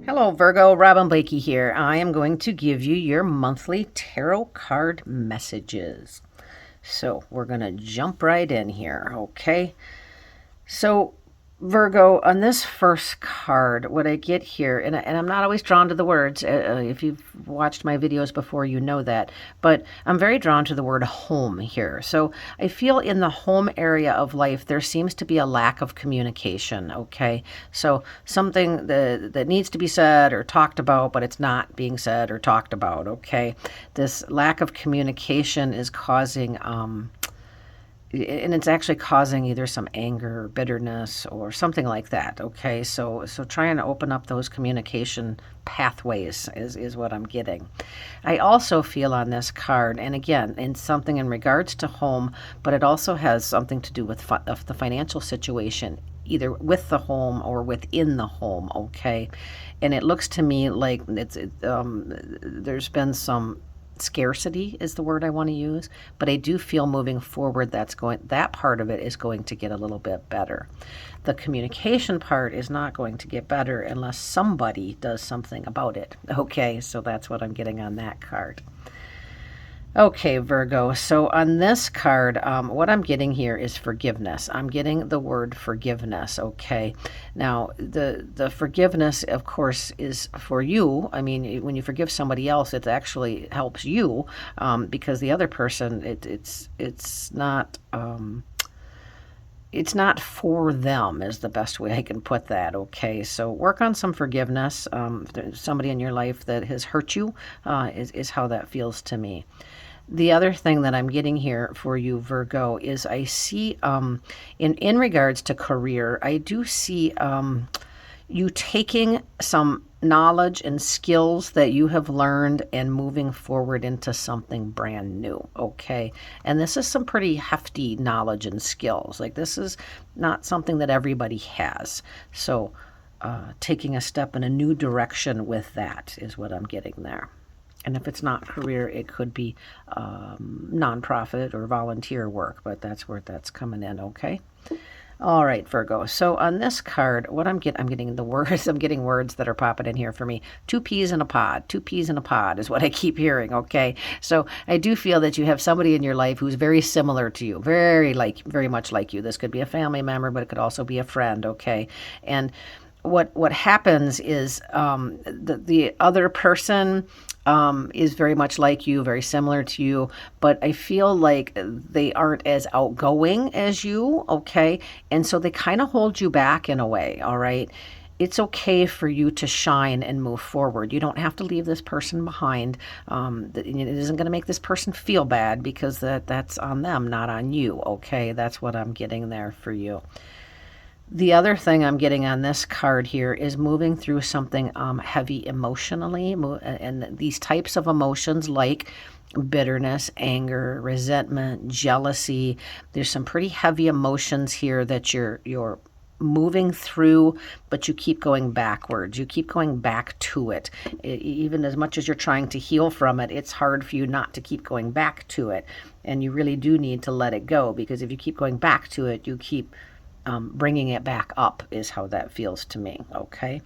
Hello Virgo, Robin Blakey here. I am going to give you your monthly tarot card messages. So we're going to jump right in here, okay? So Virgo, on this first card, what I get here, and I'm not always drawn to the words. If you've watched my videos before, you know that. But I'm very drawn to the word home here. So I feel in the home area of life, there seems to be a lack of communication, okay? So something that needs to be said or talked about, but it's not being said or talked about, okay? This lack of communication is causing... and it's actually causing either some anger or bitterness or something like that, okay? So trying to open up those communication pathways is what I'm getting. I also feel on this card, and again, in something in regards to home, but it also has something to do with the financial situation, either with the home or within the home, okay? And it looks to me like there's been some scarcity is the word I want to use, but I do feel moving forward that part of it is going to get a little bit better. The communication part is not going to get better unless somebody does something about it. Okay, so that's what I'm getting on that card. Okay, Virgo, so on this card, what I'm getting here is forgiveness. I'm getting the word forgiveness, okay? Now, the forgiveness, of course, is for you. I mean, when you forgive somebody else, it actually helps you because the other person, it's not... it's not for them is the best way I can put that, okay? So work on some forgiveness. Somebody in your life that has hurt you is how that feels to me. The other thing that I'm getting here for you, Virgo, is I see in regards to career, I do see you taking some knowledge and skills that you have learned and moving forward into something brand new, okay? And this is some pretty hefty knowledge and skills. Like, this is not something that everybody has. So taking a step in a new direction with that is what I'm getting there. And if it's not career, it could be nonprofit or volunteer work, but that's where that's coming in, okay? All right, Virgo. So on this card, what I'm getting the words, I'm getting words that are popping in here for me. Two peas in a pod. Two peas in a pod is what I keep hearing, okay? So I do feel that you have somebody in your life who's very similar to you, very much like you. This could be a family member, but it could also be a friend, okay? And what happens is the other person is very much like you, very similar to you, but I feel like they aren't as outgoing as you, okay? And so they kind of hold you back in a way, all right? It's okay for you to shine and move forward. You don't have to leave this person behind. It isn't going to make this person feel bad because that's on them, not on you, okay? That's what I'm getting there for you. The other thing I'm getting on this card here is moving through something heavy emotionally, and these types of emotions like bitterness, anger, resentment, jealousy. There's some pretty heavy emotions here that you're moving through, but you keep going backwards. You keep going back to it. Even as much as you're trying to heal from it, it's hard for you not to keep going back to it. And you really do need to let it go, because if you keep going back to it, you keep bringing it back up is how that feels to me, okay?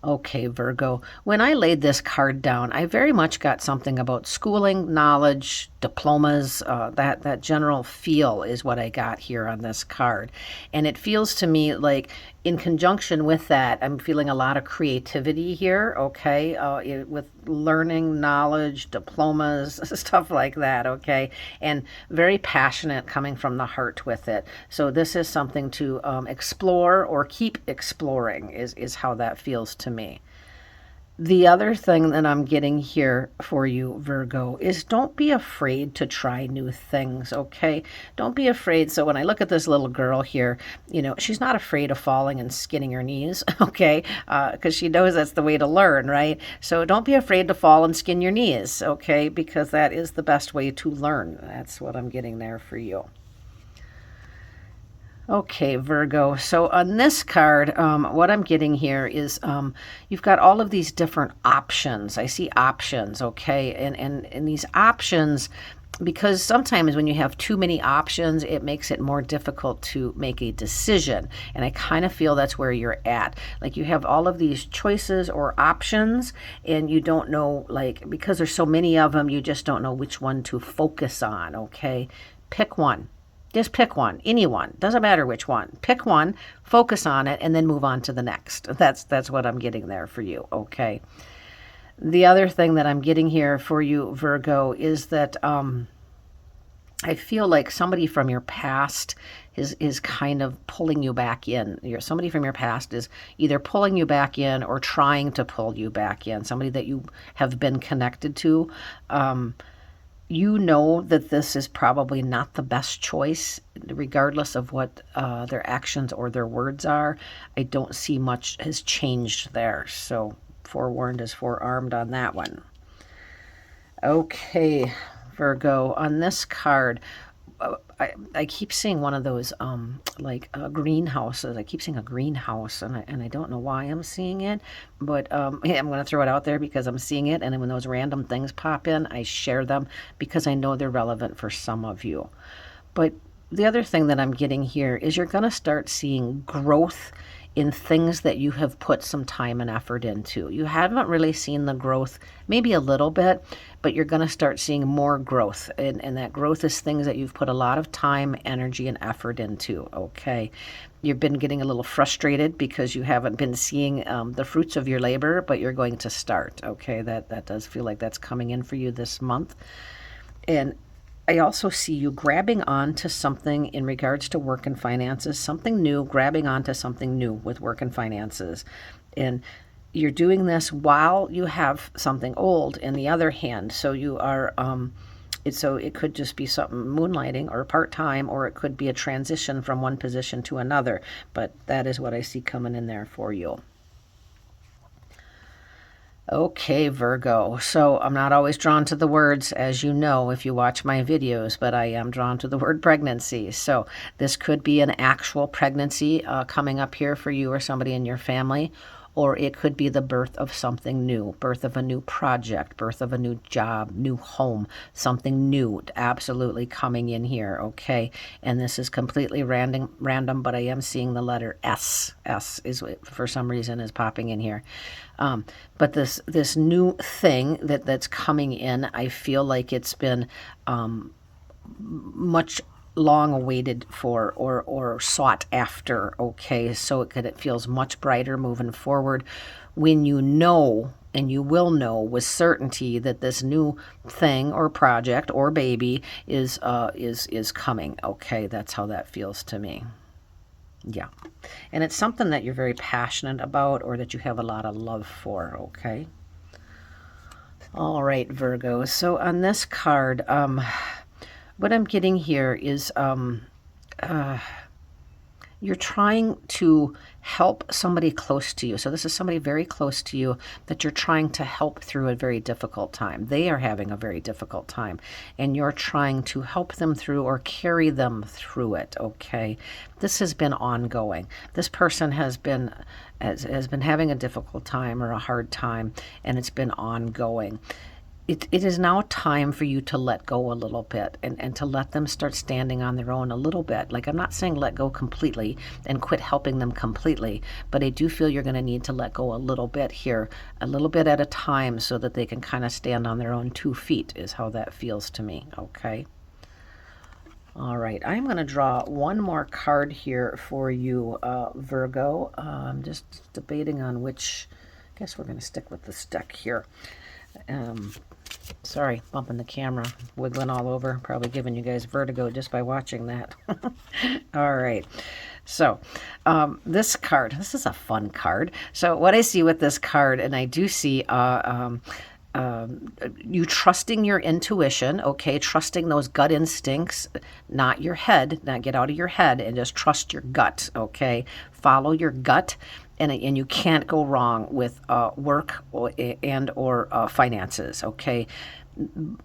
Okay, Virgo, when I laid this card down, I very much got something about schooling, knowledge, diplomas, that general feel is what I got here on this card. And it feels to me like in conjunction with that, I'm feeling a lot of creativity here, okay, with learning, knowledge, diplomas, stuff like that, okay, and very passionate coming from the heart with it. So this is something to explore or keep exploring is how that feels to me. The other thing that I'm getting here for you, Virgo, is don't be afraid to try new things, okay? Don't be afraid. So when I look at this little girl here, she's not afraid of falling and skinning her knees, okay? Because she knows that's the way to learn, right? So don't be afraid to fall and skin your knees, okay? Because that is the best way to learn. That's what I'm getting there for you. Okay, Virgo. So on this card, what I'm getting here is you've got all of these different options. I see options, okay? And these options because sometimes when you have too many options, it makes it more difficult to make a decision. And I kind of feel that's where you're at. Like you have all of these choices or options, and you don't know, like, because there's so many of them, you just don't know which one to focus on, okay? Pick one. Just pick one, any one. Doesn't matter which one. Pick one, focus on it, and then move on to the next. That's what I'm getting there for you, okay? The other thing that I'm getting here for you, Virgo, is that I feel like somebody from your past is kind of pulling you back in. Somebody from your past is either pulling you back in or trying to pull you back in. Somebody that you have been connected to. You know that this is probably not the best choice, regardless of what their actions or their words are. I don't see much has changed there. So forewarned is forearmed on that one. Okay, Virgo, on this card, I keep seeing one of those greenhouses. I keep seeing a greenhouse, and I don't know why I'm seeing it, but yeah, I'm going to throw it out there because I'm seeing it, and then when those random things pop in, I share them because I know they're relevant for some of you. But the other thing that I'm getting here is you're going to start seeing growth in things that you have put some time and effort into. You haven't really seen the growth, maybe a little bit, but you're going to start seeing more growth. And that growth is things that you've put a lot of time, energy, and effort into, okay? You've been getting a little frustrated because you haven't been seeing the fruits of your labor, but you're going to start, okay? That does feel like that's coming in for you this month. And I also see you grabbing on to something in regards to work and finances, something new, grabbing onto something new with work and finances. And you're doing this while you have something old in the other hand. So you are, so it could just be something moonlighting or part-time, or it could be a transition from one position to another. But that is what I see coming in there for you. Okay, Virgo. So I'm not always drawn to the words, as you know, if you watch my videos, but I am drawn to the word pregnancy. So this could be an actual pregnancy coming up here for you or somebody in your family, or it could be the birth of something new, birth of a new project, birth of a new job, new home, something new absolutely coming in here, okay? And this is completely random, but I am seeing the letter S. S is, for some reason, is popping in here. But this new thing that's coming in, I feel like it's been much long awaited for or sought after, okay? So it feels much brighter moving forward when you know, and you will know with certainty, that this new thing or project or baby is coming, okay? That's how that feels to me. Yeah. And it's something that you're very passionate about or that you have a lot of love for, okay? All right, Virgo. So on this card, what I'm getting here is you're trying to help somebody close to you. So this is somebody very close to you that you're trying to help through a very difficult time. They are having a very difficult time, and you're trying to help them through or carry them through it, okay? This has been ongoing. This person has been having a difficult time or a hard time, and it's been ongoing. It is now time for you to let go a little bit and to let them start standing on their own a little bit. Like, I'm not saying let go completely and quit helping them completely, but I do feel you're going to need to let go a little bit here, a little bit at a time, so that they can kind of stand on their own 2 feet is how that feels to me, okay? All right, I'm going to draw one more card here for you, Virgo. I'm just debating on which. I guess we're going to stick with this deck here. Sorry, bumping the camera, wiggling all over, probably giving you guys vertigo just by watching that. All right. So this card, this is a fun card. So what I see with this card, and I do see you trusting your intuition, okay, trusting those gut instincts, not your head, not get out of your head, and just trust your gut, okay? Follow your gut, and you can't go wrong with work or finances, okay?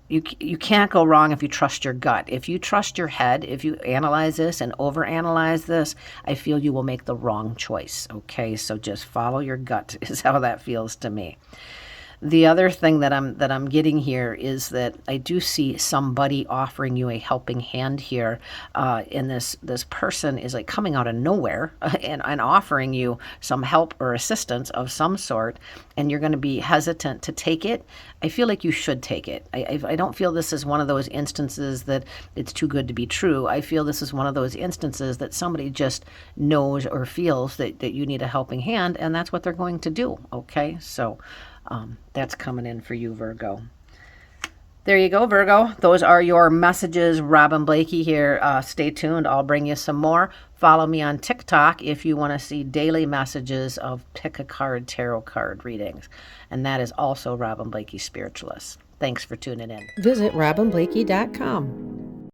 You can't go wrong if you trust your gut. If you trust your head, if you analyze this and overanalyze this, I feel you will make the wrong choice, okay? So just follow your gut is how that feels to me. The other thing that I'm getting here is that I do see somebody offering you a helping hand here, and this person is like coming out of nowhere and offering you some help or assistance of some sort, and you're going to be hesitant to take it. I feel like you should take it. I don't feel this is one of those instances that it's too good to be true. I feel this is one of those instances that somebody just knows or feels that you need a helping hand, and that's what they're going to do. Okay, so that's coming in for you, Virgo. There you go, Virgo. Those are your messages. Robin Blakey here. Stay tuned. I'll bring you some more. Follow me on TikTok if you want to see daily messages of pick a card tarot card readings. And that is also Robin Blakey Spiritualist. Thanks for tuning in. Visit robinblakey.com.